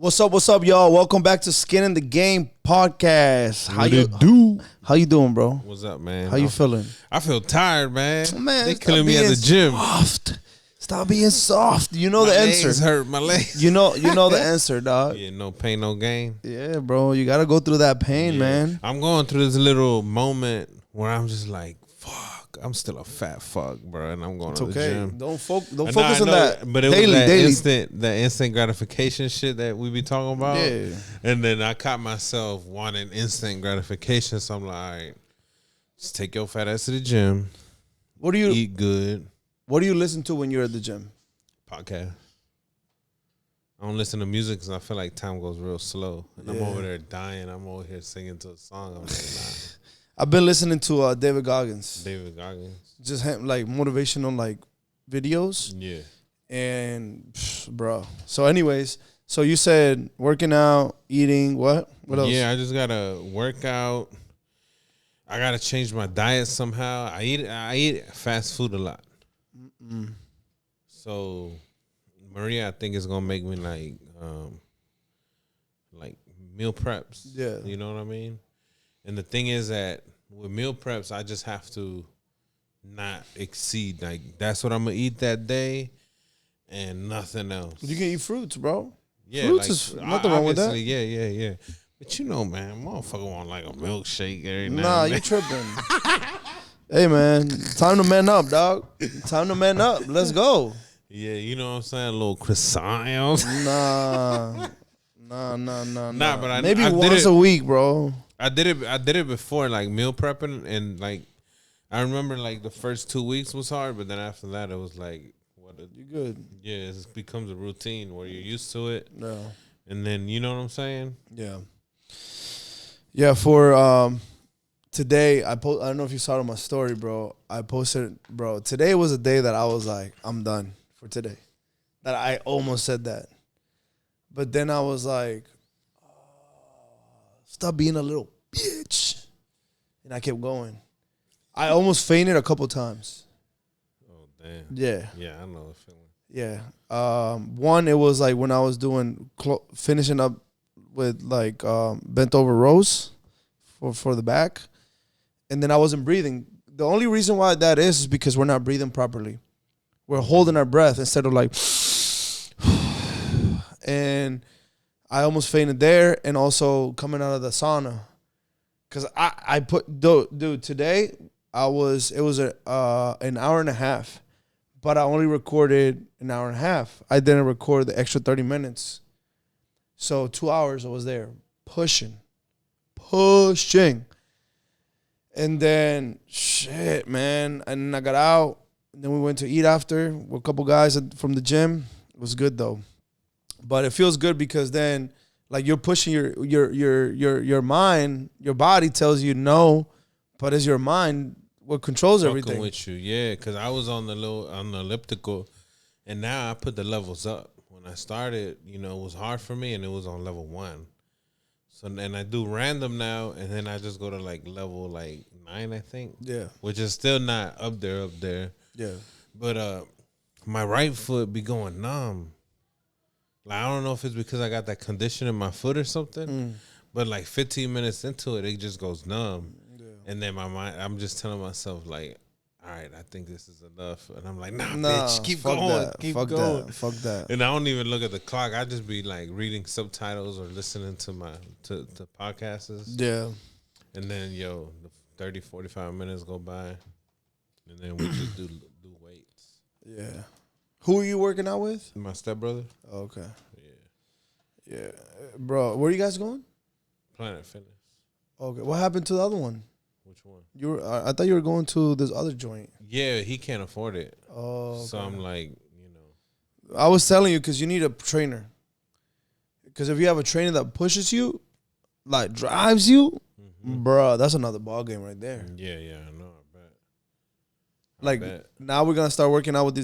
What's up, y'all? Welcome back to Skin in the Game podcast. How you doing, bro? What's up, man? How you feeling? I feel tired, man. Man, they stop killing me at being the gym. Soft. Stop being soft. You know My the legs answer. hurt. My legs. You know the answer, dog. Yeah, no pain, no gain. Yeah, bro. You gotta go through that pain, Yeah. man. I'm going through this little moment where I'm just like, fuck. I'm still a fat fuck, bro, and I'm going It's to the okay. gym. Don't focus And I on know, that. But it daily, was that instant gratification shit that we be talking about. Yeah. And then I caught myself wanting instant gratification, so I'm like, all right, just take your fat ass to the gym, What do you eat good, What do you listen to when you're at the gym? podcast. I don't listen to music because I feel like time goes real slow. And I'm Yeah. over there dying. I'm over here singing to a song. I'm like, nah. I've been listening to David Goggins. David Goggins. Just like motivational like videos. Yeah. And bro. So anyways, so you said working out, eating, what? What else? Yeah, I just gotta work out. I gotta change my diet somehow. I eat fast food a lot. So Maria, I think is gonna make me like meal preps. Yeah. You know what I mean? And the thing is that with meal preps, I just have to not exceed. Like that's what I'm gonna eat that day, and nothing else. You can eat fruits, bro. Yeah, Fruits is nothing wrong with that. obviously, yeah. But you know, man, motherfucker want like a milkshake every now Nah, and you then. tripping. Hey man, time to man up, dog. Time to man up. Let's go. Yeah, you know what I'm saying? A little croissant. Nah, Nah, but I maybe I did once it- a week, bro. I did it before, like meal prepping, and like I remember like the first 2 weeks was hard, but then after that it was like You good? yeah, it becomes a routine where you're used to it, No. and then you know what I'm saying? Yeah. Yeah. For today, I don't know if you saw it on my story, bro. I posted, bro. Today was a day that I was like, I'm done for today. That I almost said that, but then I was like, stop being a little bitch, and I kept going. I almost fainted a couple times. Oh damn. Yeah. Yeah, I know the feeling. Yeah. One, it was like when I was doing finishing up with like bent over rows for the back, and then I wasn't breathing. The only reason why that is because we're not breathing properly. We're holding our breath instead of like, and I almost fainted there, and also coming out of the sauna, cause I put dude today it was an hour and a half. But I only recorded an hour and a half. I didn't record the extra 30 minutes. So 2 hours I was there pushing. And then, shit, man. And I got out. And then we went to eat after with a couple guys from the gym. It was good, though. But it feels good because then, like, you're pushing your mind. Your body tells you no, but it's your mind what controls Fucking everything. with you, yeah, because I was on the elliptical, and now I put the levels up. When I started, it was hard for me, and it was on level 1. So and I do random now, and then I just go to like level 9, I think. Yeah. Which is still not up there. Yeah. But my right foot be going numb. Like I don't know if it's because I got that condition in my foot or something. But like 15 minutes into it, it just goes numb. And then my mind, I'm just telling myself like, all right, I think this is enough. And I'm like, nah, bitch, keep fuck going, that. keep fuck going. Fuck that. And I don't even look at the clock. I just be like reading subtitles or listening to to podcasts. Yeah. And then the 30, 45 minutes go by, and then we just do weights. Yeah. Who are you working out with? My stepbrother. Okay. Yeah. Yeah. Bro, where are you guys going? Planet Fitness. Okay. What happened to the other one? Which one? You were I thought you were going to this other joint. Yeah, he can't afford it. Oh. So okay. I'm like, I was telling you because you need a trainer. Because if you have a trainer that pushes you, like drives you, bro, that's another ball game right there. Yeah, I know. I bet. Like now we're gonna start working out with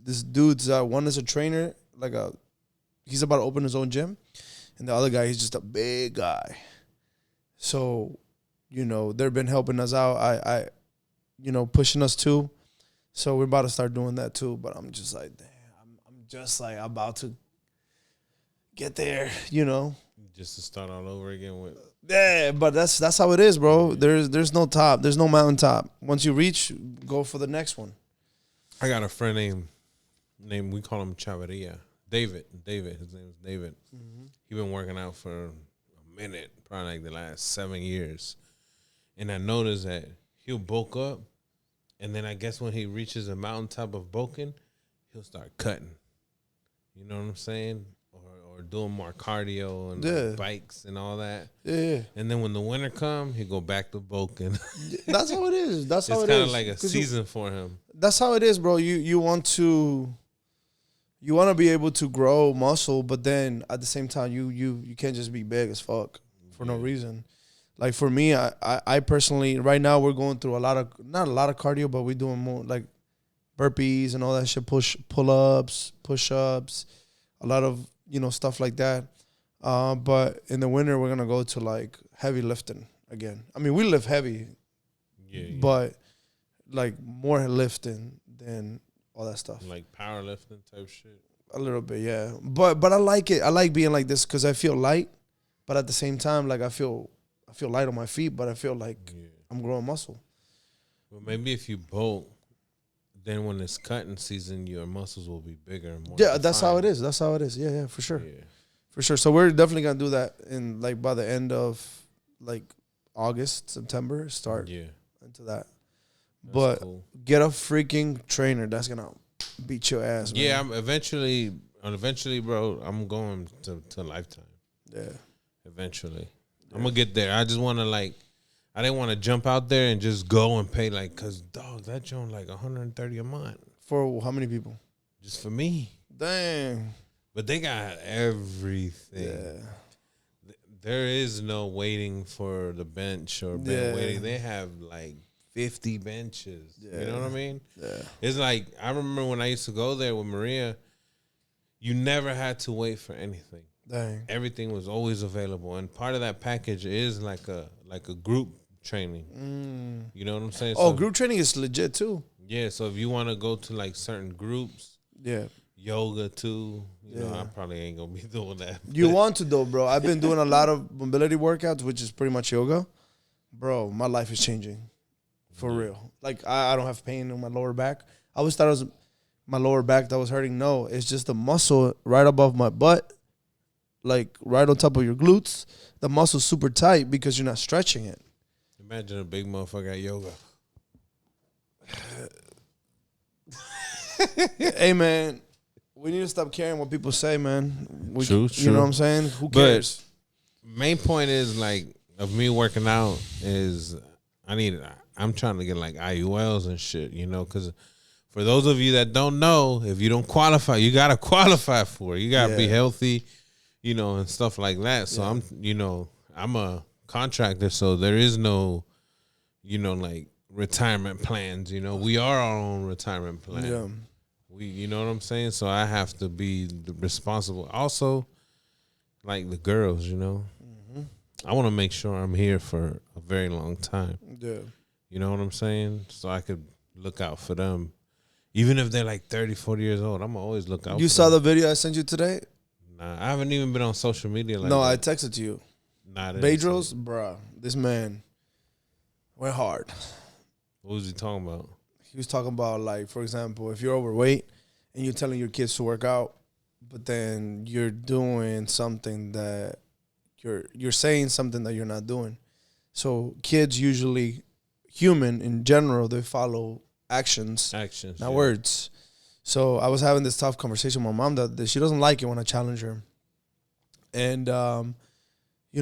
this dude's one is a trainer, he's about to open his own gym, and the other guy he's just a big guy. So, they've been helping us out. I pushing us too. So we're about to start doing that too. But I'm just like, damn, I'm just like about to get there, you know. Just to start all over again with. Yeah, but that's how it is, bro. There's no top. There's no mountaintop. Once you reach, go for the next one. I got a friend named we call him Chavarria. David. His name is David. Mm-hmm. He been working out for a minute, probably like the last 7 years. And I noticed that he'll bulk up, and then I guess when he reaches the mountaintop of bulking, he'll start cutting. You know what I'm saying? Or doing more cardio and bikes and all that. Yeah. And then when the winter come, he go back to bulking. That's how it is. That's how it is. It's kind of like a season for him. That's how it is, bro. You want to be able to grow muscle, but then at the same time, you can't just be big as fuck for no reason. Like for me, I personally, right now we're going through not a lot of cardio, but we're doing more like burpees and all that shit, pull-ups, push-ups, a lot of, stuff like that. But in the winter, we're going to go to like heavy lifting again. I mean, we lift heavy, but like more lifting than all that stuff. Like powerlifting type shit. A little bit, yeah. But I like it. I like being like this because I feel light, but at the same time, like I feel light on my feet, but I feel like I'm growing muscle. Well, maybe if you bulk, then when it's cutting season, your muscles will be bigger and more. Yeah, defined. That's how it is. That's how it is. Yeah, for sure. Yeah. For sure. So we're definitely gonna do that in like by the end of like August, September, start into that. That's but cool. Get a freaking trainer that's gonna beat your ass, man. Yeah, I'm eventually, bro, I'm going to Lifetime. Yeah. Eventually. Yeah. I'm gonna get there. I just wanna I didn't want to jump out there and just go and pay cause dog, that joint like $130 a month. For how many people? Just for me. Dang. But they got everything. Yeah. There is no waiting for the bench or waiting. They have like 50 benches. Yeah. You know what I mean? Yeah. It's like, I remember when I used to go there with Maria, you never had to wait for anything. Dang. Everything was always available. And part of that package is like a group training. You know what I'm saying? Oh, so, group training is legit too. Yeah, so if you want to go to like certain groups, yoga too, you know, I probably ain't gonna be doing that. You want to though, bro. I've been doing a lot of mobility workouts, which is pretty much yoga. Bro, my life is changing. For real. Like I don't have pain in my lower back. I always thought it was my lower back that was hurting. No, it's just the muscle right above my butt, like right on top of your glutes. The muscle's super tight because you're not stretching it. Imagine a big motherfucker at yoga. Hey, man, we need to stop caring what people say, man. True. You know what I'm saying? Who cares? But main point is, like, of me working out is I'm trying to get, like, IULs and shit, you know, because for those of you that don't know, if you don't qualify, you got to qualify for it. You got to be healthy, you know, and stuff like that. So I'm a contractor, so there is no, like retirement plans. We are our own retirement plan. Yeah. You know what I'm saying? So I have to be responsible. Also, like the girls, I want to make sure I'm here for a very long time. Yeah. You know what I'm saying? So I could look out for them. Even if they're like 30, 40 years old, I'm always look out for them. You saw the video I sent you today? Nah, I haven't even been on social media like that. I texted to you. Nah, Bedros, bruh, this man went hard. What was he talking about? He was talking about, like, for example, if you're overweight and you're telling your kids to work out, but then you're doing something that you're saying something that you're not doing. So kids usually, human in general, they follow actions, not words. So I was having this tough conversation with my mom that she doesn't like it when I challenge her. And,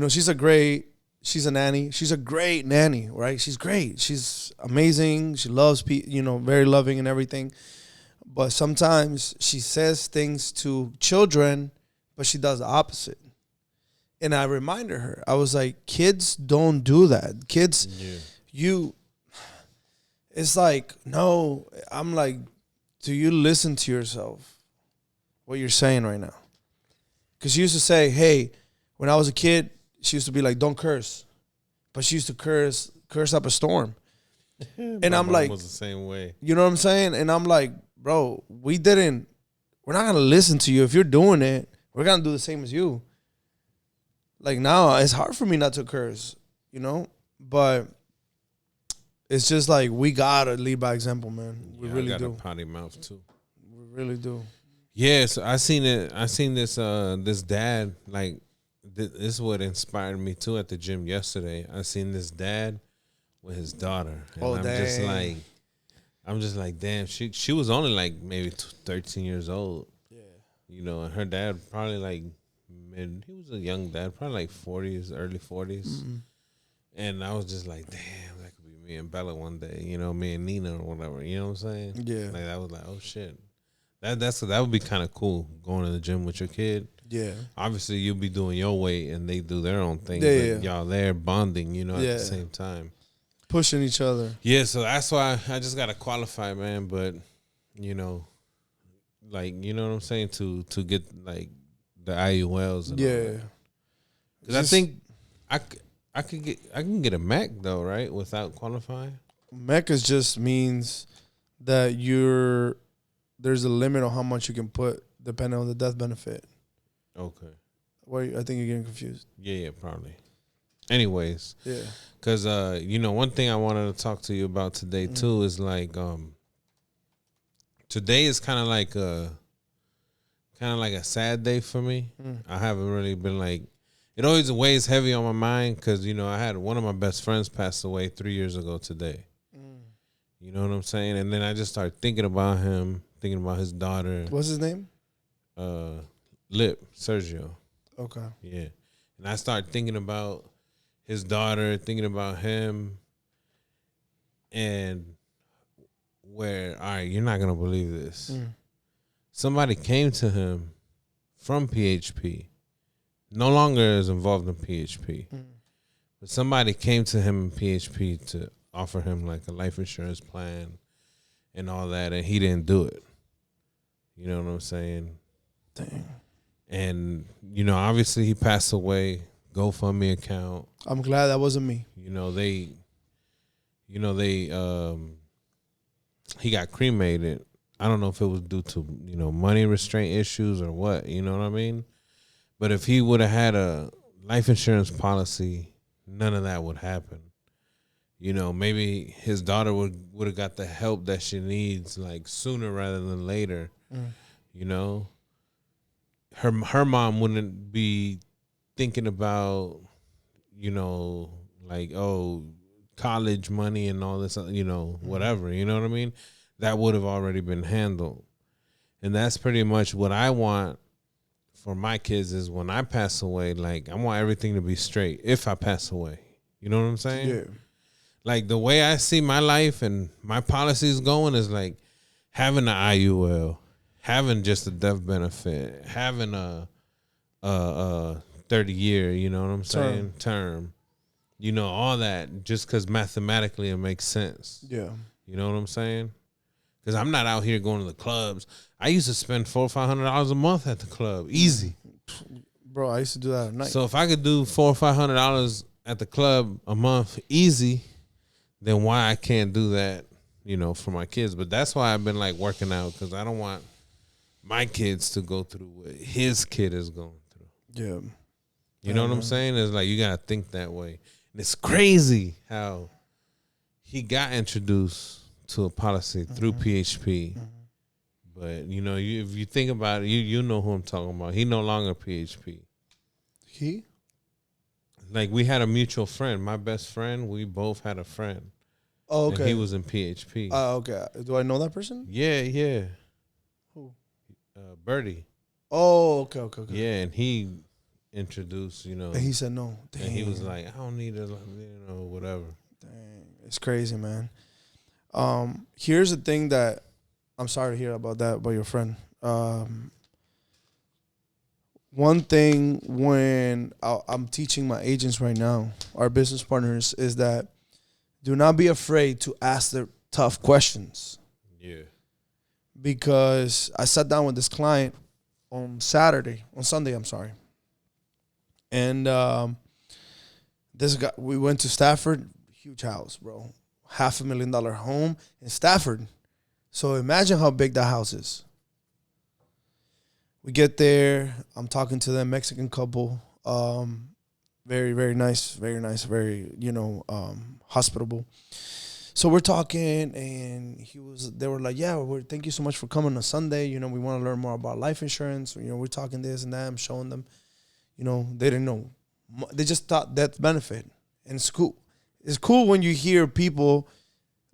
she's a nanny. She's a great nanny, right? She's great. She's amazing. She loves very loving and everything. But sometimes she says things to children, but she does the opposite. And I reminded her, I was like, kids don't do that. Kids, it's like, no, I'm like, do you listen to yourself, what you're saying right now? Because she used to say, hey, when I was a kid, she used to be like, don't curse. But she used to curse up a storm. And I'm like, was the same way. You know what I'm saying? And I'm like, bro, we're not going to listen to you. If you're doing it, we're gonna do the same as you. Like now, it's hard for me not to curse, but it's just like we gotta lead by example, man. We really I got do. a potty mouth too. We really do. Yes, I seen it. I seen this. This dad, like, this is what inspired me too at the gym yesterday. I seen this dad with his daughter, and I'm just like, damn. She was only like maybe 13 years old. Yeah, and her dad probably like he was a young dad, probably like 40s, early 40s. Mm-hmm. And I was just like, damn, that could be me and Bella one day, me and Nina or whatever. You know what I'm saying? Yeah. Like I was like, oh shit. That would be kind of cool, going to the gym with your kid. Yeah. Obviously you'll be doing your weight and they do their own thing. Yeah, but y'all there bonding, at the same time. Pushing each other. Yeah, so that's why I just gotta qualify, man. But like, you know what I'm saying, to get like the IULs. And because I think I can get a Mac though, right, without qualifying. Mac is just means that there's a limit on how much you can put depending on the death benefit. Okay. Wait, I think you're getting confused. Yeah, probably. Anyways. Yeah. Because one thing I wanted to talk to you about today too is like today is kind of like a sad day for me. I haven't really been like, it always weighs heavy on my mind because I had one of my best friends pass away 3 years ago today. You know what I'm saying? And then I just started thinking about him, thinking about his daughter. What's his name? Lip, Sergio. Okay. Yeah. And I started thinking about his daughter, thinking about him, and all right, you're not going to believe this. Somebody came to him from PHP, no longer is involved in PHP, but somebody came to him in PHP to offer him like a life insurance plan and all that, and he didn't do it. You know what I'm saying? Dang. And, obviously he passed away, GoFundMe account. I'm glad that wasn't me. He got cremated. I don't know if it was due to, money restraint issues or what, you know what I mean? But if he would have had a life insurance policy, none of that would happen. Maybe his daughter would have got the help that she needs like sooner rather than later. Her mom wouldn't be thinking about, like, oh, college money and all this, whatever, you know what I mean? That would have already been handled. And that's pretty much what I want for my kids is when I pass away, like, I want everything to be straight if I pass away. You know what I'm saying? Yeah. Like, the way I see my life and my policies going is like having an IUL, having just a death benefit, having a 30-year, you know what I'm saying? Term. All that just because mathematically it makes sense. Yeah. You know what I'm saying? Because I'm not out here going to the clubs. I used to spend $400 or $500 a month at the club. Easy. Bro, I used to do that at night. So if I could do $400 or $500 at the club a month easy, then why I can't do that, for my kids? But that's why I've been like working out, because I don't want my kids to go through what his kid is going through. Yeah. You know what I'm saying? It's like you got to think that way. And it's crazy how he got introduced to a policy through PHP. But, if you think about it, you know who I'm talking about. He no longer PHP. He? Like, we had a mutual friend. My best friend, we both had a friend. Oh, okay. And he was in PHP. Okay. Do I know that person? Yeah. Who? Birdie. Oh, okay. Yeah, and he introduced, And he said no. Dang. And he was like, I don't need it, whatever. Dang. It's crazy, man. Here's the thing that I'm sorry to hear about that, about your friend. One thing when I'm teaching my agents right now, our business partners, is that do not be afraid to ask the tough questions. Yeah. Because I sat down with this client on Sunday, and this guy, we went to Stafford, huge house, bro, $500,000 home in Stafford. So imagine how big that house is. We get there. I'm talking to them, Mexican couple. Very, very nice, very, hospitable. So we're talking, and they were like, yeah, thank you so much for coming on Sunday. We want to learn more about life insurance. We're talking this and that. I'm showing them, they didn't know. They just thought death benefit. And it's cool. It's cool when you hear people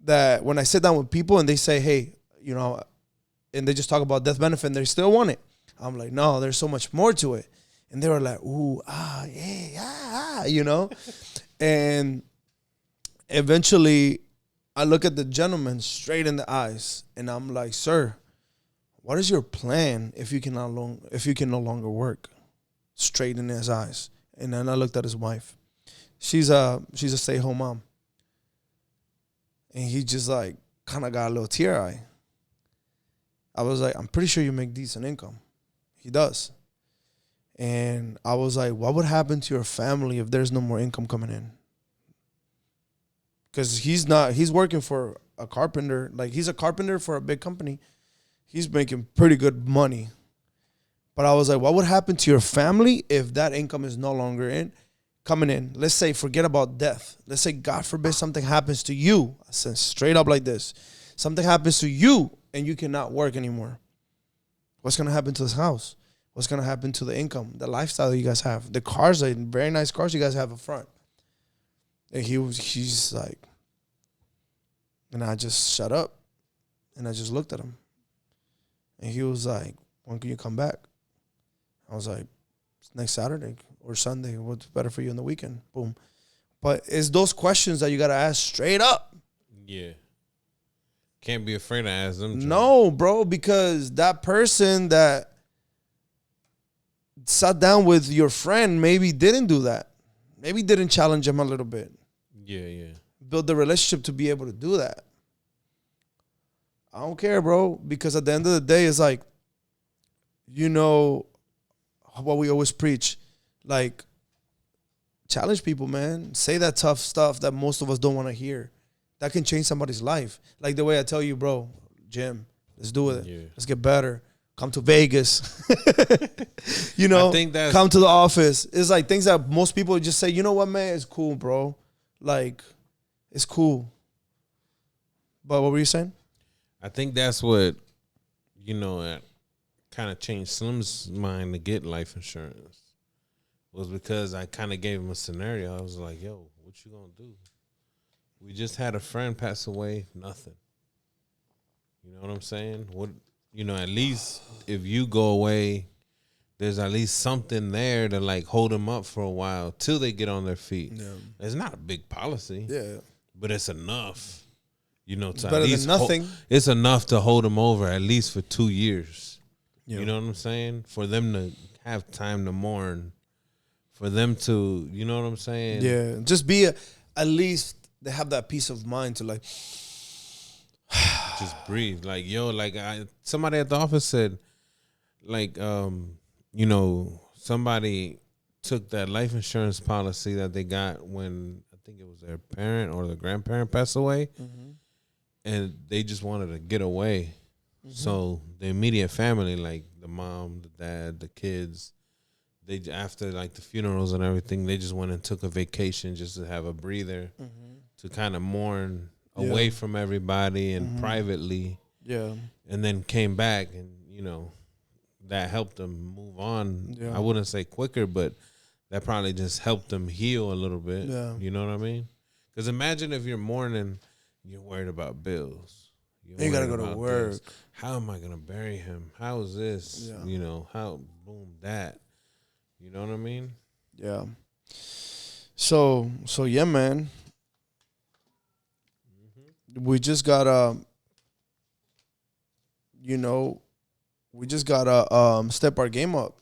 that, when I sit down with people and they say, hey, and they just talk about death benefit and they still want it. I'm like, no, there's so much more to it. And they were like, ooh, yeah, And eventually I look at the gentleman straight in the eyes and I'm like, sir, what is your plan if you can no longer work? Straight in his eyes. And then I looked at his wife. She's a stay-at-home mom. And he just like kind of got a little tear-eye. I was like, I'm pretty sure you make decent income. He does. And I was like, what would happen to your family if there's no more income coming in? Because he's working for a carpenter. Like, he's a carpenter for a big company. He's making pretty good money. But I was like, what would happen to your family if that income is no longer coming in? Let's say, forget about death. Let's say, God forbid, something happens to you. I said straight up like this. Something happens to you and you cannot work anymore. What's going to happen to this house? What's going to happen to the income, the lifestyle that you guys have, the cars, the very nice cars you guys have up front? And he's like, and I just shut up and I just looked at him. And he was like, when can you come back? I was like, next Saturday or Sunday. What's better for you in the weekend? Boom. But it's those questions that you got to ask straight up. Yeah. Can't be afraid to ask them. John. No, bro, because that person that sat down with your friend maybe didn't do that. Maybe didn't challenge him a little bit. Yeah. Build the relationship to be able to do that. I don't care, bro, because at the end of the day, it's like, what we always preach, like, challenge people, man. Say that tough stuff that most of us don't want to hear. That can change somebody's life. Like the way I tell you, bro, Jim, let's do it. Yeah. Let's get better. Come to Vegas. I think come to the office. It's like things that most people just say, you know what, man, it's cool, bro. Like, it's cool. But what were you saying? I think that's what, kind of changed Slim's mind to get life insurance. Was because I kind of gave him a scenario. I was like, yo, what you gonna do? We just had a friend pass away, nothing. You know what I'm saying? At least if you go away, there's at least something there to like hold them up for a while till they get on their feet. Yeah. It's not a big policy. Yeah. But it's enough. To better at least than nothing. It's enough to hold them over at least for 2 years. Yeah. You know what I'm saying? For them to have time to mourn. For them to, you know what I'm saying? Yeah. Just be at least they have that peace of mind to like just breathe. Like, yo, somebody at the office said, like, somebody took that life insurance policy that they got when I think it was their parent or their grandparent passed away, and they just wanted to get away. Mm-hmm. So the immediate family, like the mom, the dad, the kids, they after like the funerals and everything, they just went and took a vacation just to have a breather, to kind of mourn away from everybody and privately. Yeah. And then came back and, that helped them move on. Yeah. I wouldn't say quicker, but that probably just helped them heal a little bit. Yeah. You know what I mean? Because imagine if you're mourning, you're worried about bills. You got to go to work. This. How am I going to bury him? How is this? Yeah. How, boom, that. You know what I mean? Yeah. So yeah, man. We just gotta, step our game up.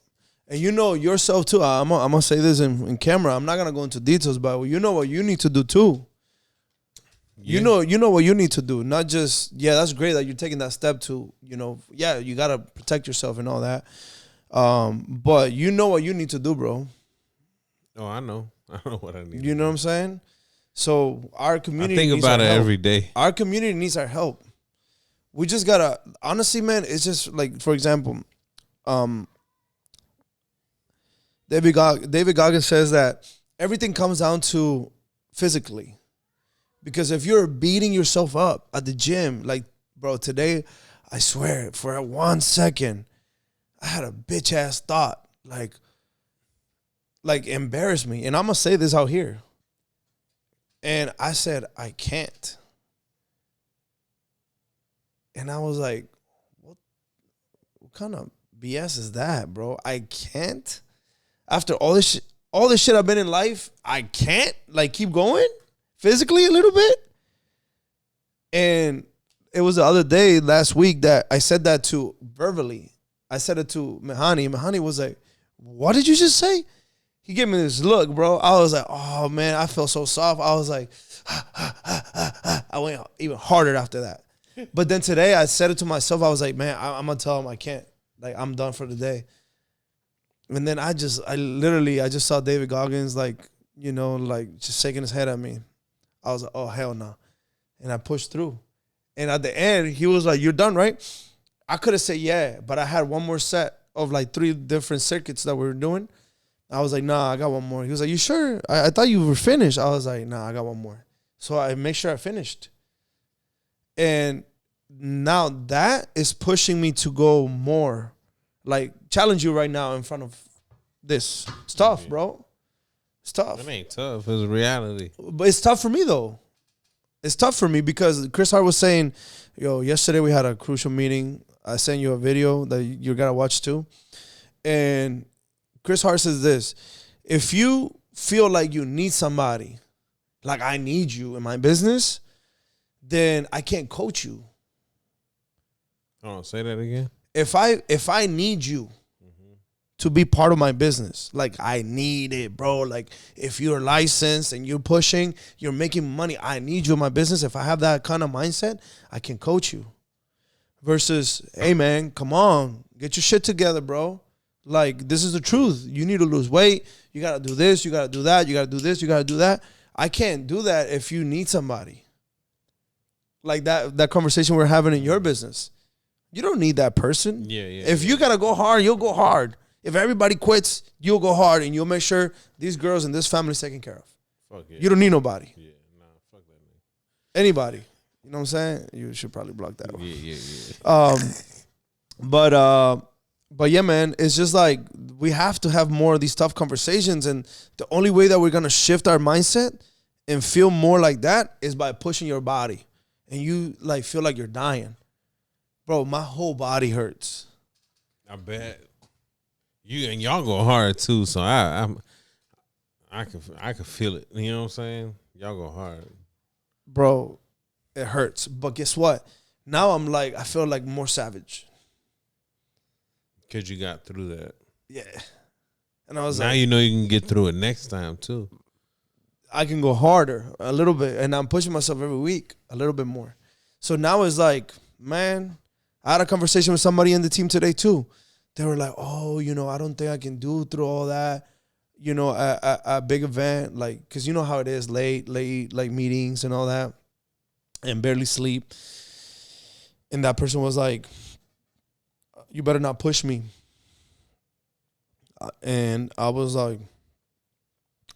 And yourself too. I'm gonna say this in camera. I'm not gonna go into details, but you know what you need to do too. Yeah. You know what you need to do. Not just, that's great that you're taking that step to, you gotta protect yourself and all that. But you know what you need to do, bro. Oh, I know. I know what I need. You know what I'm saying? So our community I think about it every day. Our community needs our help. We just gotta, honestly, man, it's just like, for example, David Goggins says that everything comes down to physically. Because if you're beating yourself up at the gym, like, bro, today, I swear, for 1 second, I had a bitch ass thought, like embarrass me. And I'm gonna say this out here. And I said, I can't. And I was like, what kind of BS is that, bro? I can't. After all this shit I've been in life, I can't like keep going physically a little bit. And it was the other day, last week, that I said that to verbally. I said it to Mehani. Mehani was like, what did you just say? He gave me this look, bro. I was like, oh, man, I felt so soft. I was like, I went even harder after that. But then today I said it to myself. I was like, man, I'm going to tell him I can't. Like, I'm done for the day. And then I just saw David Goggins, like, you know, like just shaking his head at me. I was like, oh, hell no. And I pushed through. And at the end, he was like, you're done, right? I could have said yeah, but I had one more set of like 3 different circuits that we were doing. I was like, nah, I got one more. He was like, you sure? I thought you were finished. I was like, nah, I got one more. So I make sure I finished. And now that is pushing me to go more. Like, challenge you right now in front of this. It's tough, bro. It's tough. It ain't tough. It's reality. But it's tough for me, though. It's tough for me because Chris Hart was saying, yo, yesterday we had a crucial meeting. I sent you a video that you got to watch too. And Chris Hart says this: if you feel like you need somebody, like I need you in my business, then I can't coach you. Oh, say that again. If I need you to be part of my business, like I need it, bro. Like if you're licensed and you're pushing, you're making money, I need you in my business. If I have that kind of mindset, I can coach you. Versus, hey man, come on, get your shit together, bro. Like, this is the truth. You need to lose weight. You got to do this. You got to do that. You got to do this. You got to do that. I can't do that if you need somebody. Like that conversation we're having in your business. You don't need that person. Yeah. If you got to go hard, you'll go hard. If everybody quits, you'll go hard and you'll make sure these girls and this family's taken care of. Fuck yeah. You don't need nobody. Yeah, nah, fuck that nigga. Anybody. You know what I'm saying? You should probably block that one. Yeah. But yeah, man, it's just like we have to have more of these tough conversations. And the only way that we're going to shift our mindset and feel more like that is by pushing your body. And you like feel like you're dying. Bro, my whole body hurts. I bet. Y'all go hard too, so I can feel it. You know what I'm saying? Y'all go hard. Bro, it hurts. But guess what? Now I'm like, I feel like more savage. Because you got through that. Yeah. And I was now you know you can get through it next time too. I can go harder a little bit. And I'm pushing myself every week a little bit more. So now it's like, man, I had a conversation with somebody in the team today too. They were like, oh, you know, I don't think I can do through all that, you know, a big event. Like, because you know how it is, late, like meetings and all that, and barely sleep. And that person was like, you better not push me. And I was like,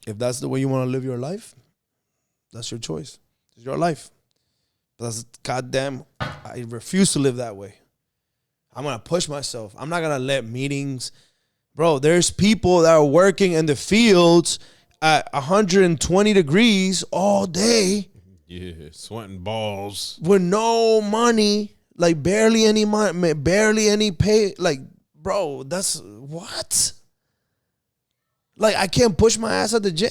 if that's the way you want to live your life, that's your choice. It's your life. But that's goddamn, I refuse to live that way. I'm going to push myself. I'm not going to let meetings. Bro, there's people that are working in the fields at 120 degrees all day. Yeah, sweating balls. With no money, like barely any money, barely any pay. Like, bro, that's what? Like, I can't push my ass at the gym?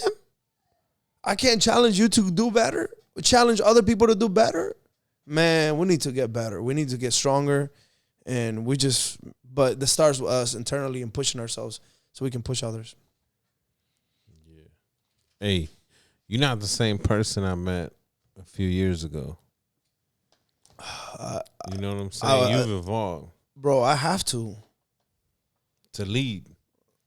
I can't challenge you to do better? Challenge other people to do better? Man, we need to get better. We need to get stronger. And but this starts with us internally and pushing ourselves so we can push others. Yeah. Hey, you're not the same person I met a few years ago. You know what I'm saying? You've evolved. Bro, I have to. To lead.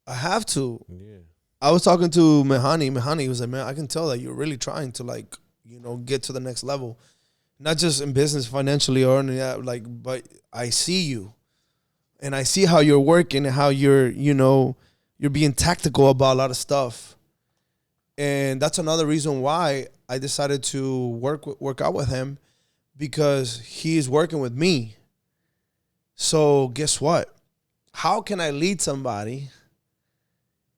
I have to. Yeah. I was talking to Mehani. Mehani was like, man, I can tell that you're really trying to, like, you know, get to the next level. Not just in business, financially, or any that, like, but I see you. And I see how you're working and how you're, you know, You're being tactical about a lot of stuff. And that's another reason why I decided to work out with him, because he's working with me. So guess what? How can I lead somebody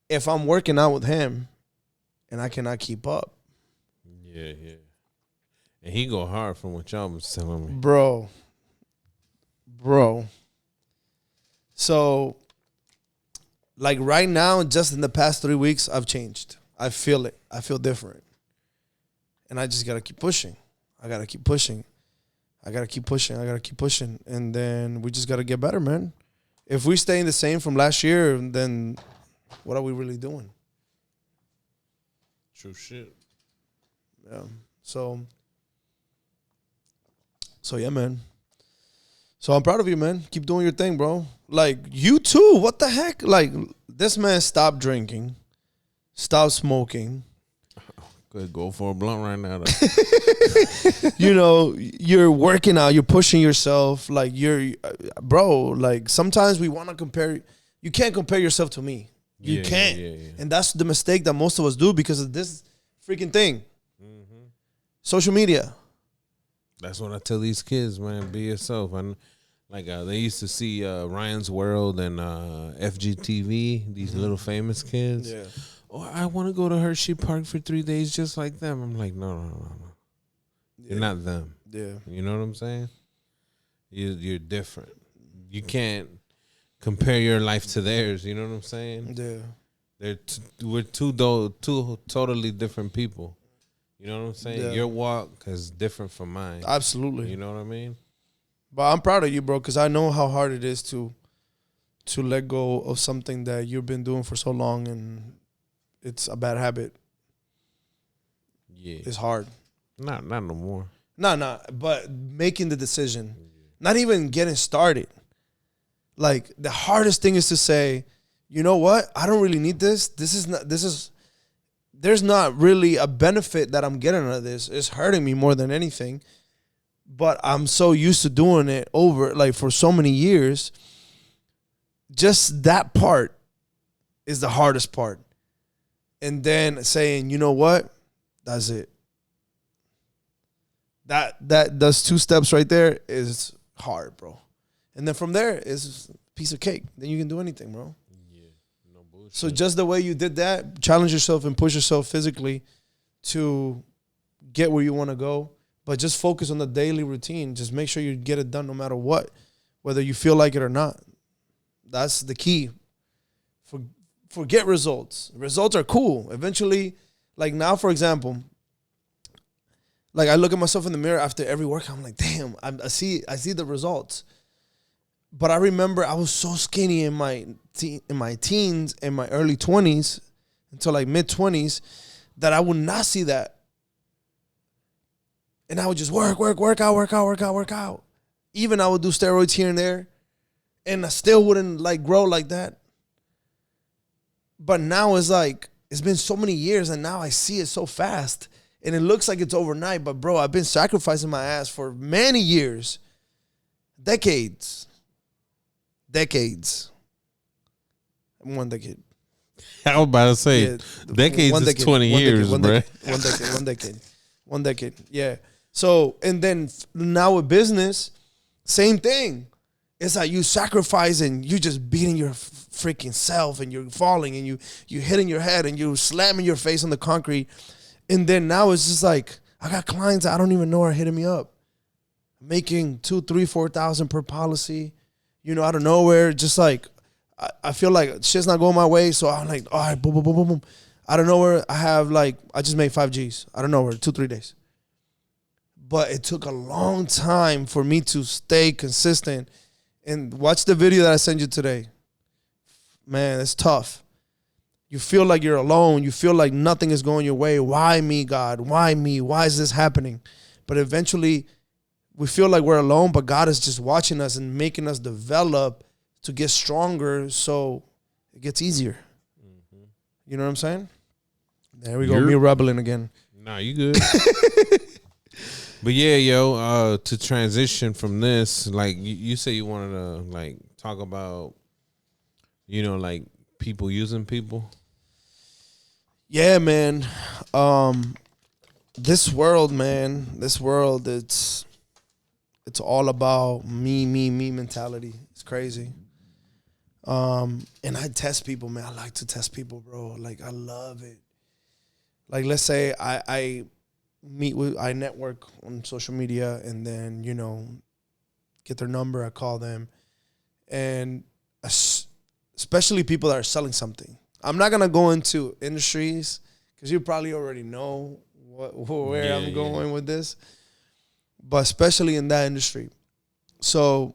if I'm working out with him and I cannot keep up? Yeah. And he go hard from what y'all was telling me. Bro. So, like right now, just in the past 3 weeks, I've changed. I feel it. I feel different. And I just got to keep pushing. I got to keep pushing. And then we just got to get better, man. If we stay the same from last year, then what are we really doing? True shit. Yeah. So yeah, man. So I'm proud of you, man. Keep doing your thing, bro. Like, you too. What the heck? Like, this man stopped drinking, stopped smoking. Could go for a blunt right now, though. You know, you're working out, you're pushing yourself. Like, bro, like, sometimes we want to compare. You can't compare yourself to me. You can't. Yeah. And that's the mistake that most of us do because of this freaking thing. Mm-hmm. Social media. That's what I tell these kids, man. Be yourself. And like they used to see Ryan's World and FGTV, these little famous kids. Yeah. Oh, I want to go to Hershey Park for 3 days just like them. I'm like, no. Yeah. You're not them. Yeah. You know what I'm saying? You're different. You can't compare your life to theirs. You know what I'm saying? Yeah. We're two totally different people. You know what I'm saying? Yeah. Your walk is different from mine. Absolutely. You know what I mean? But I'm proud of you, bro, because I know how hard it is to let go of something that you've been doing for so long, and it's a bad habit. Yeah. It's hard. Not no more. No, but making the decision. Not even getting started. Like, the hardest thing is to say, you know what? I don't really need this. There's not really a benefit that I'm getting out of this. It's hurting me more than anything. But I'm so used to doing it for so many years. Just that part is the hardest part. And then saying, you know what? That's it. Those 2 steps right there is hard, bro. And then from there is a piece of cake. Then you can do anything, bro. So just the way you did that, challenge yourself and push yourself physically to get where you want to go. But just focus on the daily routine. Just make sure you get it done no matter what, whether you feel like it or not. That's the key. Forget results. Results are cool. Eventually, like now, for example, like I look at myself in the mirror after every workout. I'm like, damn, I see the results. But I remember I was so skinny in my teens and my early 20s until like mid 20s that I would not see that. And I would just work out. Even I would do steroids here and there, and I still wouldn't like grow like that. But now it's like, it's been so many years and now I see it so fast and it looks like it's overnight. But bro, I've been sacrificing my ass for many years, decades. 1 decade. I was about to say, decades is 20 years, bro. 1 decade. Yeah. So, and then now with business, same thing. It's like you sacrifice and you just beating your freaking self and you're falling and you hitting your head and you slamming your face on the concrete. And then now it's just like, I got clients I don't even know are hitting me up. Making 2,000, 3,000, 4,000 per policy. You know, out of nowhere, just like, I feel like shit's not going my way. So I'm like, all right, boom, boom, boom, boom, boom. Out of nowhere, I just made 5 Gs. Out of nowhere, 2-3 days. But it took a long time for me to stay consistent. And watch the video that I sent you today. Man, it's tough. You feel like you're alone. You feel like nothing is going your way. Why me, God? Why me? Why is this happening? But eventually, we feel like we're alone, but God is just watching us and making us develop to get stronger so it gets easier. Mm-hmm. You know what I'm saying? There we go. Me rebelling again. Nah, you good. But yeah, yo, to transition from this, like you say you wanted to like talk about, you know, like people using people? Yeah, man. This world, man. This world, it's all about me mentality. It's crazy. And I test people, man. I like to test people, bro. Like I love it. Like let's say I I network on social media, and then get their number. I call them, and especially people that are selling something. I'm not gonna go into industries because you probably already know where I'm going with this, but especially in that industry. So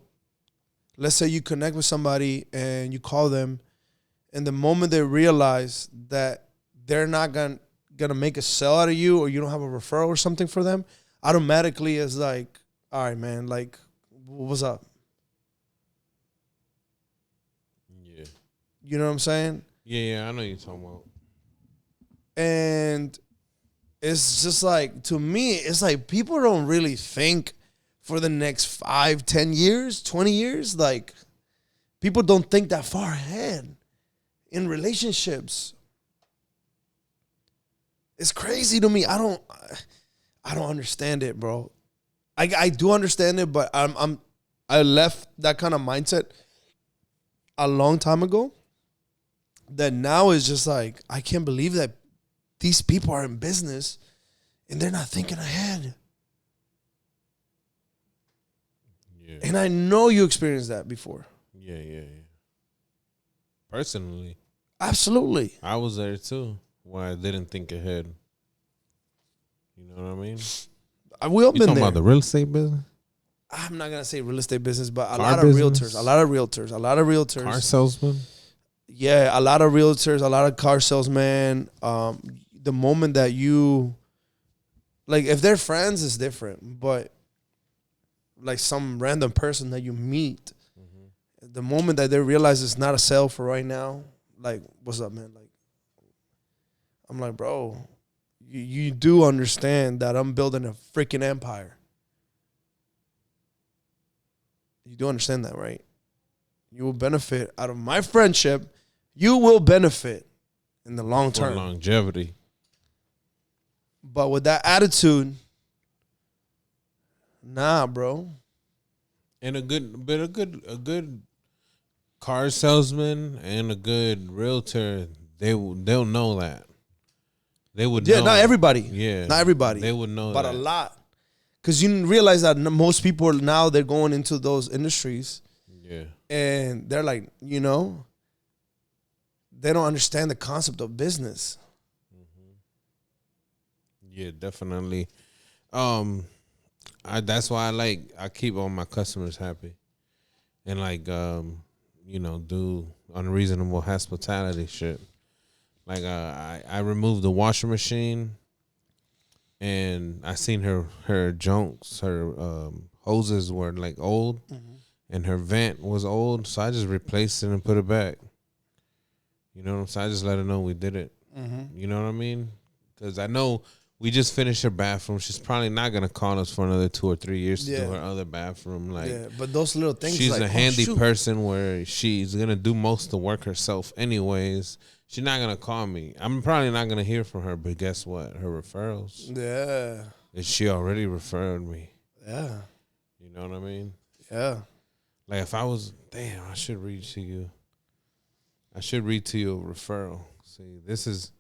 let's say you connect with somebody and you call them, and the moment they realize that they're not gonna make a sell out of you, or you don't have a referral or something for them, automatically is like, all right, man, like, what's up? Yeah. You know what I'm saying? Yeah, I know you're talking about. And it's just like, to me, it's like people don't really think for the next 5, 10 years, 20 years. Like, people don't think that far ahead in relationships. It's crazy to me. I don't understand it, bro. I do understand it, but I left that kind of mindset a long time ago. That now is just like, I can't believe that these people are in business and they're not thinking ahead. Yeah. And I know you experienced that before. Yeah. Personally. Absolutely. I was there too, where I didn't think ahead. You know what I mean? We all You been talking there. about the real estate business? I'm not going to say real estate business, but a Car lot business? of realtors. Car salesman? Yeah, a lot of realtors, a lot of car salesmen. The moment that you, like, if they're friends, it's different. But like some random person that you meet, the moment that they realize it's not a sale for right now, like, what's up, man? Like, I'm like, bro, you do understand that I'm building a freaking empire. You do understand that, right? You will benefit out of my friendship. You will benefit in the long term. For longevity. But with that attitude, nah, bro. And a good car salesman and a good realtor, they'll know that. They would know. Not everybody. Yeah. Not everybody. They would know but that. a lot. Because you realize that most people now, they're going into those industries. Yeah. And they're like, they don't understand the concept of business. Yeah, definitely. That's why I keep all my customers happy, and do unreasonable hospitality shit. Like I removed the washing machine, and I seen her junks, her hoses were like old, and her vent was old, so I just replaced it and put it back. You know what I'm saying? I just let her know we did it. You know what I mean? Because I know we just finished her bathroom. She's probably not gonna call us for another 2 or 3 years to do her other bathroom. But those little things. She's like, a handy person where she's gonna do most of the work herself, anyways. She's not gonna call me. I'm probably not gonna hear from her. But guess what? Her referrals. Yeah. And she already referred me. Yeah. You know what I mean? Yeah. Like if I was, I should read to you. I should read to you a referral. See, this is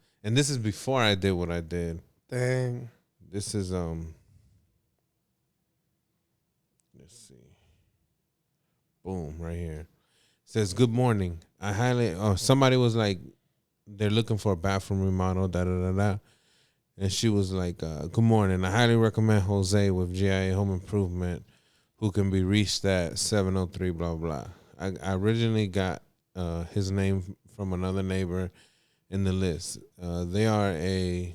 before I did what I did. Dang. This is let's see. Boom, right here. It says, good morning. Somebody was like, they're looking for a bathroom remodel, da. And she was like, good morning. I highly recommend Jose with GIA Home Improvement, who can be reached at 703 blah blah. I originally got his name from another neighbor in the list. They are a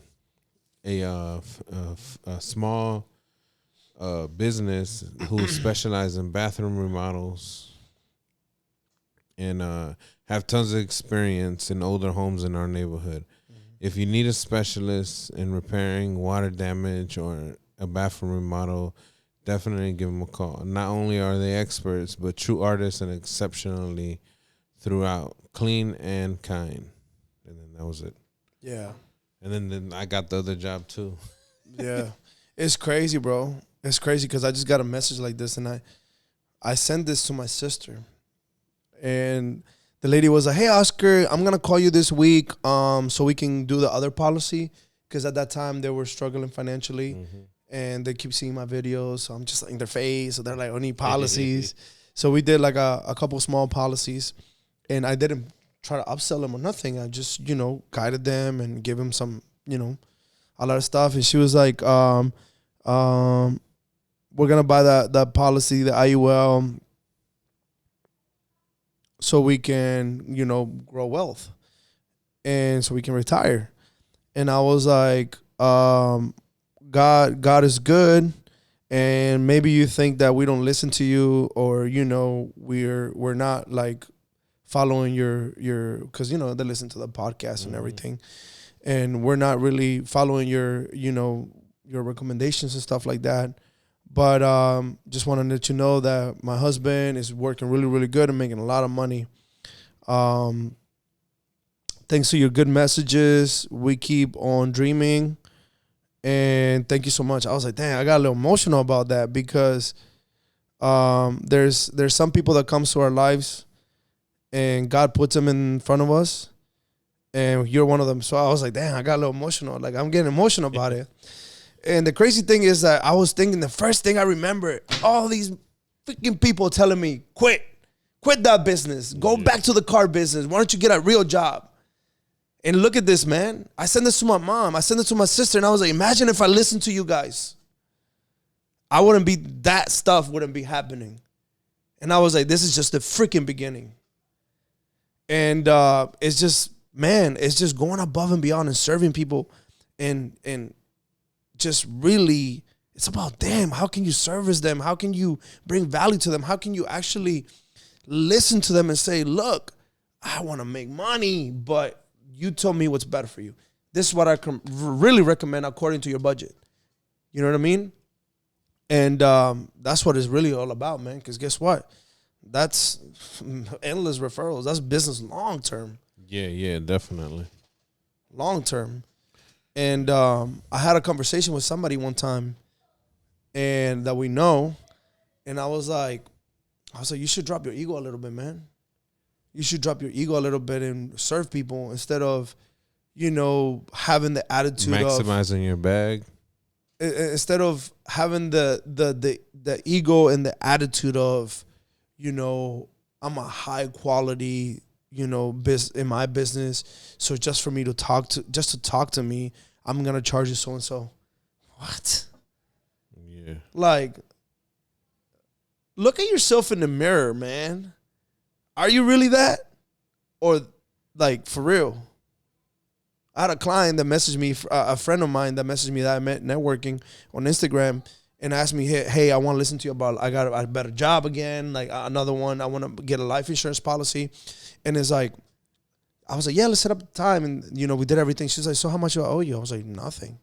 small business who specialize in bathroom remodels and have tons of experience in older homes in our neighborhood. If you need a specialist in repairing water damage or a bathroom remodel, definitely give them a call. Not only are they experts, but true artists and exceptionally throughout, clean and kind, and then that was it. Yeah. And then I got the other job too. Yeah. It's crazy, bro. It's crazy because I just got a message like this, and I sent this to my sister, and the lady was like, "Hey, Oscar, I'm gonna call you this week, so we can do the other policy." Because at that time they were struggling financially, and they keep seeing my videos, so I'm just like in their face. So they're like, "I need policies." So we did like a couple small policies, and I didn't try to upsell them or nothing. I just guided them and gave them some a lot of stuff. And she was like, we're gonna buy that policy, the IUL, so we can grow wealth, and so we can retire. And I was like, God is good, and maybe you think that we don't listen to you, or we're not like following your because they listen to the podcast and everything, and we're not really following your recommendations and stuff like that. But just want to let you know that my husband is working really, really good and making a lot of money. Thanks to your good messages, we keep on dreaming. And thank you so much. I was like, dang, I got a little emotional about that because there's some people that comes to our lives and God puts them in front of us, and you're one of them. So I was like, damn, I got a little emotional. Like, I'm getting emotional about it. And the crazy thing is that I was thinking, the first thing I remember, all these freaking people telling me, quit that business. Go back to the car business. Why don't you get a real job? And look at this, man. I sent this to my mom. I sent it to my sister. And I was like, imagine if I listened to you guys. That stuff wouldn't be happening. And I was like, this is just the freaking beginning. And it's just going above and beyond and serving people. And just really, it's about them. How can you service them? How can you bring value to them? How can you actually listen to them and say, look, I want to make money, but you told me what's better for you. This is what I can really recommend according to your budget. You know what I mean? And that's what it's really all about, man. Because guess what? That's endless referrals. That's business long term. Yeah, definitely. Long term. And I had a conversation with somebody one time, and that we know, and I was like, you should drop your ego a little bit, man. You should drop your ego a little bit and serve people instead of, having the attitude maximizing your bag. Instead of having the ego and the attitude of, I'm a high quality, in my business. So just for me to talk to me, I'm gonna charge you so and so. What? Yeah. Like, look at yourself in the mirror, man. Are you really that? Or like for real? I had a client that messaged me, a friend of mine that messaged me that I met networking on Instagram, and asked me, hey, I want to listen to you about, I got a better job again, like another one. I want to get a life insurance policy. And it's like, I was like, yeah, let's set up the time. And, we did everything. She's like, so how much do I owe you? I was like, nothing.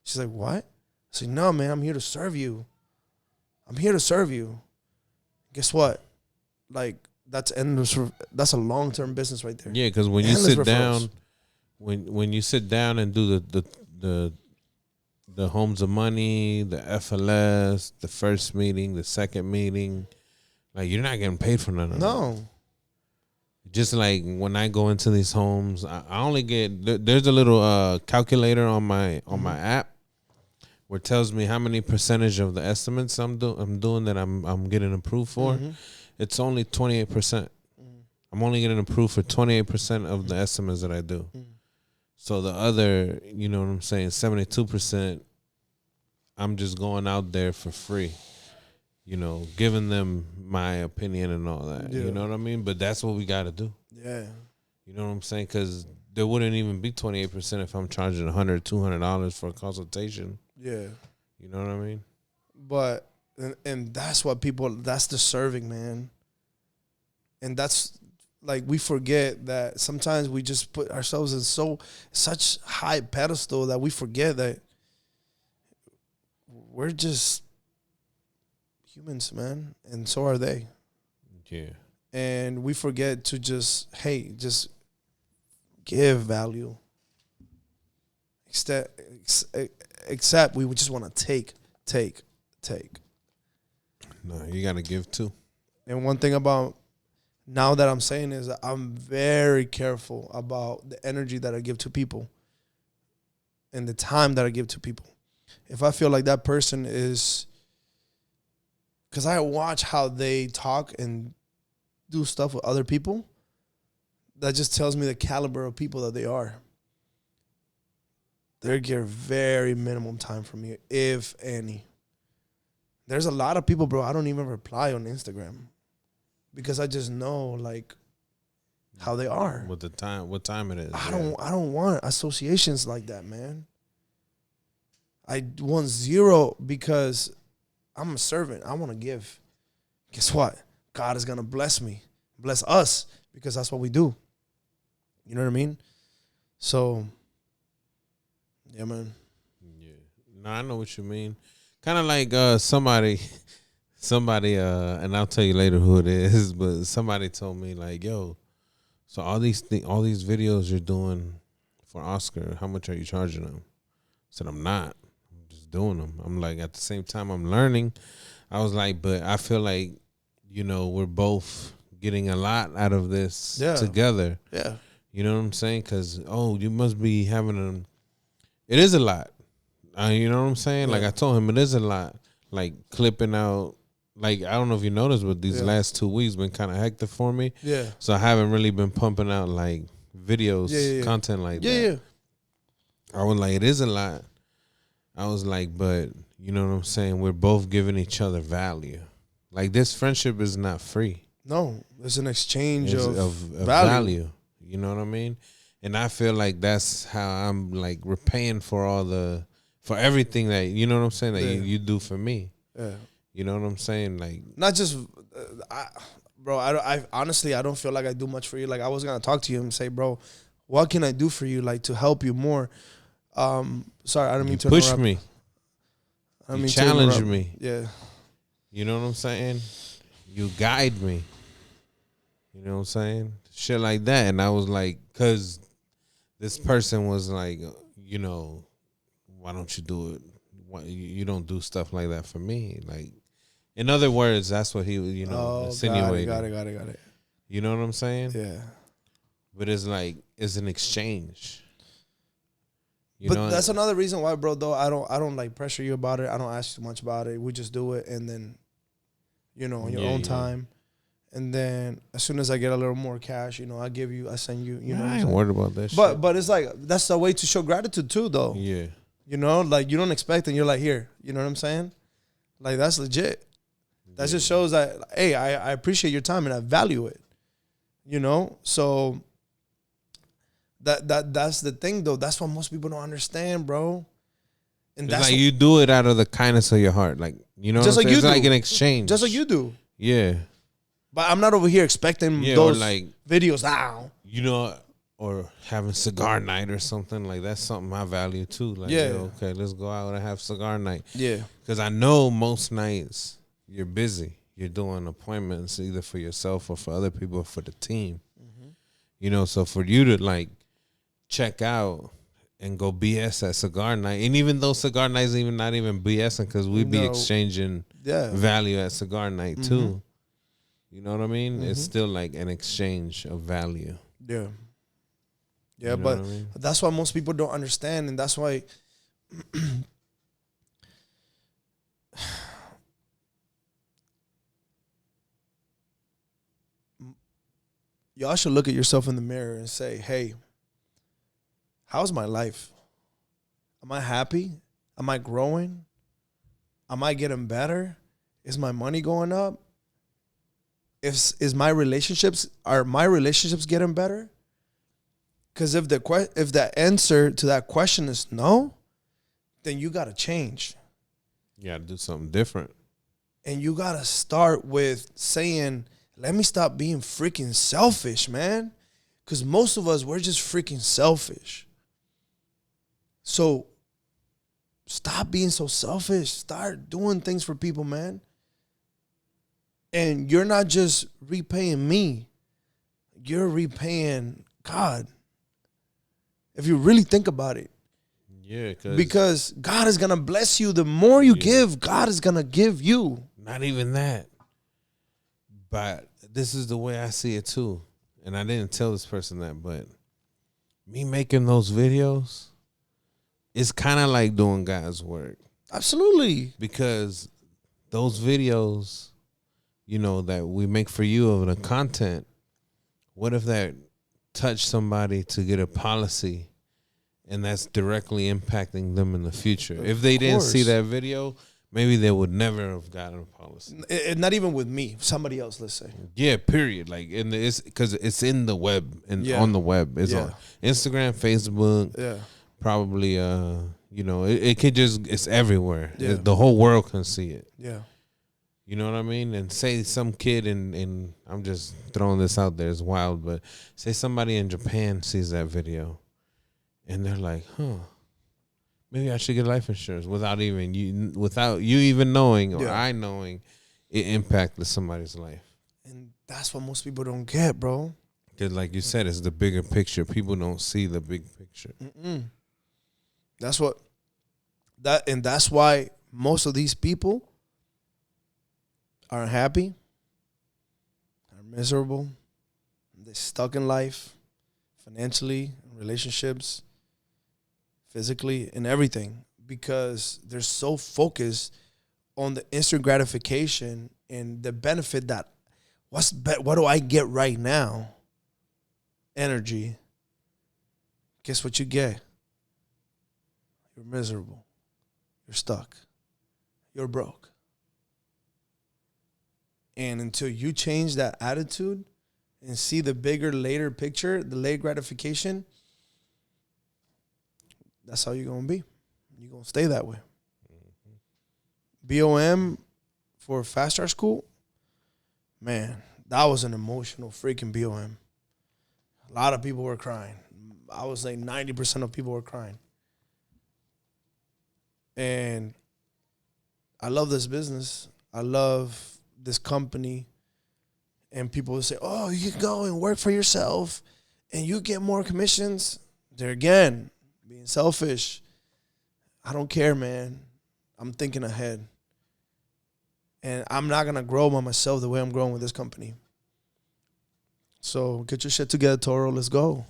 She's like, what? I said, no, man, I'm here to serve you. I'm here to serve you. Guess what? Like, that's endless. That's a long-term business right there. Yeah, because when you sit down, when you sit down and do the homes of money, the FLS, the first meeting, the second meeting, like, you're not getting paid for none of that. No. Just like when I go into these homes, I only get, there's a little calculator on my app where it tells me how many percentage of the estimates I'm doing that I'm getting approved for. Mm-hmm. It's only 28%. Mm-hmm. I'm only getting approved for 28% of the estimates that I do. Mm-hmm. So the other, you know what I'm saying, 72%, I'm just going out there for free. Giving them my opinion and all that. Yeah. You know what I mean? But that's what we got to do. Yeah. You know what I'm saying? Because there wouldn't even be 28% if I'm charging $100, $200 for a consultation. Yeah. You know what I mean? But, and that's what that's the serving, man. And that's, like, we forget that sometimes we just put ourselves in such high pedestal that we forget that we're just humans, man, and so are they. Yeah. and we forget to just give value. Except we just want to take. No, you gotta give too. And one thing about now that I'm saying is that I'm very careful about the energy that I give to people and the time that I give to people. If I feel like that person is, because I watch how they talk and do stuff with other people, that just tells me the caliber of people that they are. They get very minimum time from me, if any. There's a lot of people, bro, I don't even reply on Instagram because I just know like how they are. What time it is. I don't want associations like that, man. I want zero because I'm a servant. I want to give. Guess what? God is gonna bless me, bless us, because that's what we do. You know what I mean? So, yeah, man. Yeah. No, I know what you mean. Kind of like somebody, and I'll tell you later who it is, but somebody told me like, yo, so all these videos you're doing for Oscar, how much are you charging them? I said, I'm not. I'm just doing them. I'm like, at the same time I'm learning. I was like, but I feel like, you know, we're both getting a lot out of this together. Yeah. You know what I'm saying? Because, you must be having it is a lot. You know what I'm saying? Yeah. Like I told him, it is a lot. Like clipping out, like I don't know if you noticed, but these last 2 weeks been kind of hectic for me. Yeah. So I haven't really been pumping out like videos, content like that. Yeah. I was like, it is a lot. I was like, but you know what I'm saying? We're both giving each other value. Like this friendship is not free. No, it's an exchange of value. You know what I mean? And I feel like that's how I'm like repaying for everything that, you know what I'm saying, that you do for me. Yeah. You know what I'm saying? Like, not just, bro, I honestly, I don't feel like I do much for you. Like I was going to talk to you and say, bro, what can I do for you? Like to help you more. Sorry, I didn't mean to push interrupt. Me. You challenge me. Yeah. You know what I'm saying? You guide me. You know what I'm saying? Shit like that. And I was like, because this person was like, you know, why don't you do it? Why, you don't do stuff like that for me. Like, in other words, that's what he was, you know, insinuating. Got it. You know what I'm saying? Yeah. But it's like, it's an exchange. But that's another reason why, bro, though, I don't like pressure you about it. I don't ask too much about it. We just do it and then, you know, in your own time. And then as soon as I get a little more cash, you know, I send you, you know. I ain't worried about that shit. But it's like, that's the way to show gratitude too, though. Yeah. You know, like you don't expect and you're like, here, you know what I'm saying? Like that's legit. That just shows that, hey, I appreciate your time and I value it. You know? So that's the thing though. That's what most people don't understand, bro. And it's that's like you do it out of the kindness of your heart. Like, you know, just like you it's do. Like an exchange. Just like you do. Yeah. But I'm not over here expecting those like videos now. You know, or having cigar night or something. Like, that's something I value too. Like, okay, let's go out and have cigar night. Yeah. Because I know most nights you're busy. You're doing appointments either for yourself or for other people or for the team. Mm-hmm. You know, so for you to, like, check out and go BS at cigar night. And even though cigar night is even not even BSing because we be exchanging value at cigar night too. You know what I mean? Mm-hmm. It's still like an exchange of value. Yeah. Yeah, you know but I mean? That's why most people don't understand. And that's why y'all should look at yourself in the mirror and say, hey, how's my life? Am I happy? Am I growing? Am I getting better? Is my money going up? Are my relationships getting better? Because if the answer to that question is no, then you got to change. You got to do something different. And you got to start with saying, let me stop being freaking selfish, man. Because most of us, we're just freaking selfish. So stop being so selfish. Start doing things for people, man. And you're not just repaying me, you're repaying God. If you really think about it. Yeah, because God is going to bless you. The more you give, God is going to give you. Not even that. But this is the way I see it too. And I didn't tell this person that, but me making those videos, it's kind of like doing God's work. Absolutely. Because those videos, you know, that we make for you of the content, what if that touched somebody to get a policy and that's directly impacting them in the future? If they didn't see that video, maybe they would never have gotten a policy. Not even with me, somebody else, let's say. Yeah, period. Like because it's in the web and on the web. It's on Instagram, Facebook. Yeah. Probably you know, it could just, it's everywhere. Yeah. The whole world can see it. Yeah. You know what I mean? And say some kid in I'm just throwing this out there, it's wild, but say somebody in Japan sees that video and they're like, maybe I should get life insurance without you even knowing or I knowing it impacted somebody's life. And that's what most people don't get, bro. Because like you said, it's the bigger picture. People don't see the big picture. That's why most of these people are unhappy, are miserable, they're stuck in life, financially, relationships, physically, and everything, because they're so focused on the instant gratification and the benefit that what do I get right now? Energy. Guess what you get? You're miserable. You're stuck. You're broke. And until you change that attitude and see the bigger later picture, the late gratification, that's how you're going to be. You're going to stay that way. BOM for Fast Start School, man, that was an emotional freaking BOM. A lot of people were crying. I would say 90% of people were crying. And I love this business. I love this company. And people will say, oh, you can go and work for yourself and you get more commissions. There again, being selfish. I don't care, man. I'm thinking ahead. And I'm not going to grow by myself the way I'm growing with this company. So get your shit together, Toro. Let's go.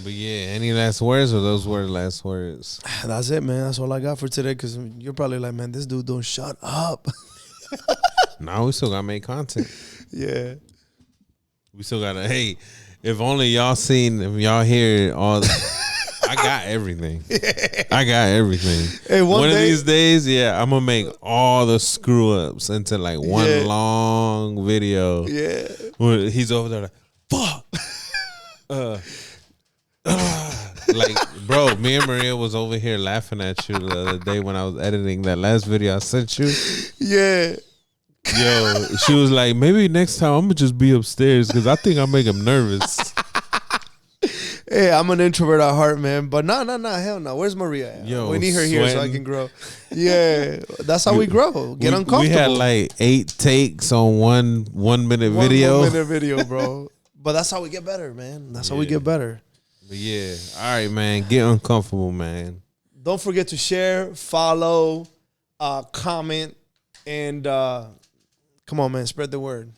But yeah, any last words or those were the last words? That's it, man. That's all I got for today, because you're probably like, man, this dude don't shut up. No, we still got to make content. Yeah. We still got to, hey, if only y'all seen, if y'all hear all I got everything. I got everything. Hey, one of these days, I'm going to make all the screw-ups into like one long video. Yeah. Where he's over there like, fuck. Like, bro, me and Maria was over here laughing at you the other day when I was editing that last video I sent you. Yeah. Yo, she was like, maybe next time I'm going to just be upstairs because I think I make him nervous. Hey, I'm an introvert at heart, man. But no, hell no. Where's Maria at? Yo, we need her here so I can grow. Yeah, that's how we grow. Get uncomfortable. We had like 8 takes on one minute video. 1 minute video, bro. But that's how we get better, man. That's how we get better. But yeah, all right, man. Get uncomfortable, man. Don't forget to share, follow, comment, and come on, man. Spread the word.